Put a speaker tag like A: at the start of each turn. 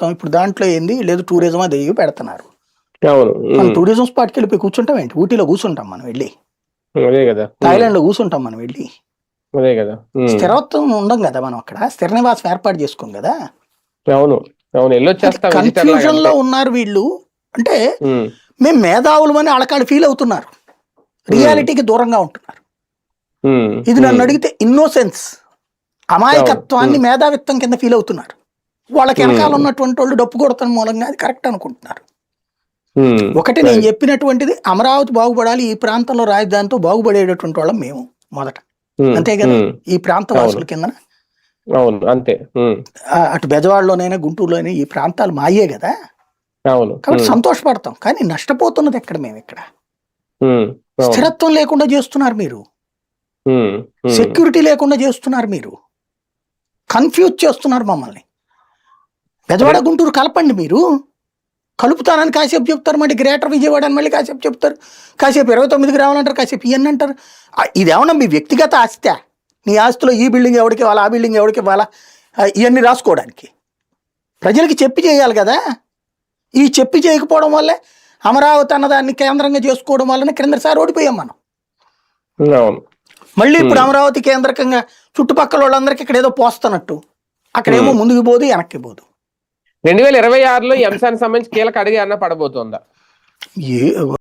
A: పోతాం ఇప్పుడు దాంట్లో ఏంది లేదు టూరిజం అది పెడుతున్నారు.
B: అవును.
A: మనం టూరిజం స్పాట్కి వెళ్ళిపోయి కూర్చుంటాం ఏంటి? ఊటీలో కూర్చుంటాం మనం వెళ్ళి,
B: అదే కదా.
A: థాయిలాండ్ లో కూర్చుంటాం మనం వెళ్ళి.
B: అదే కదా.
A: స్థిరత్వం ఉండం కదా మనం అక్కడ, స్థిర నివాసం ఏర్పాటు చేసుకోం కదా.
B: అవును అవును, వెళ్ళొచ్చేస్తాం.
A: కన్ఫ్యూజన్ లో ఉన్నారు వీళ్ళు. అంటే మేము మేధావులు అని వాళ్ళకాళ్ళు ఫీల్ అవుతున్నారు, రియాలిటీకి దూరంగా ఉంటున్నారు. ఇది నన్ను అడిగితే ఇన్నోసెన్స్, అమాయకత్వాన్ని మేధావిత్వం కింద ఫీల్ అవుతున్నారు. వాళ్ళకి వెనకాల ఉన్నటువంటి వాళ్ళు డప్పు కొడతాం మూలంగా అది కరెక్ట్ అనుకుంటున్నారు. ఒకటి నేను చెప్పినటువంటిది, అమరావతి బాగుపడాలి, ఈ ప్రాంతంలో రాజధానితో బాగుపడేటటువంటి వాళ్ళం మేము మొదట, అంతే కదా. ఈ ప్రాంత వాసుల కింద
B: అంతే.
A: అటు బెజవాడలోనైనా గుంటూరులోనైనా ఈ ప్రాంతాలు మాయే కదా. కాబట్టి సంతోషపడతాం. కానీ నష్టపోతున్నది ఎక్కడ? మేము ఇక్కడ స్థిరత్వం లేకుండా చేస్తున్నారు మీరు, సెక్యూరిటీ లేకుండా చేస్తున్నారు మీరు, కన్ఫ్యూజ్ చేస్తున్నారు మమ్మల్ని. బెజవాడ గుంటూరు కలపండి, మీరు కలుపుతానని కాసేపు చెప్తారు, మళ్ళీ గ్రేటర్ విజయవాడ అని మళ్ళీ కాసేపు చెప్తారు, కాసేపు 29కి రావాలంటారు, కాసేపు ఇవన్నీ అంటారు. ఇదేమన్నా మీ వ్యక్తిగత ఆస్తి? నీ ఆస్తిలో ఈ బిల్డింగ్ ఎవరికి ఇవ్వాలా, ఆ బిల్డింగ్ ఎవరికి ఇవ్వాలా, ఇవన్నీ రాసుకోవడానికి ప్రజలకి చెప్పి చేయాలి కదా. ఈ చెప్పి చేయకపోవడం వల్లే అమరావతి అన్నదాన్ని కేంద్రంగా చేసుకోవడం వల్లనే క్రిందసారి ఓడిపోయాం మనం. మళ్ళీ ఇప్పుడు అమరావతి కేంద్రకంగా చుట్టుపక్కల వాళ్ళందరికీ ఇక్కడ ఏదో పోస్తున్నట్టు, అక్కడేమో ముందుకు పోదు వెనక్కి పోదు.
B: 2026లో ఈ అంశానికి సంబంధించి కీలక అడిగే అన్న పడబోతోందా?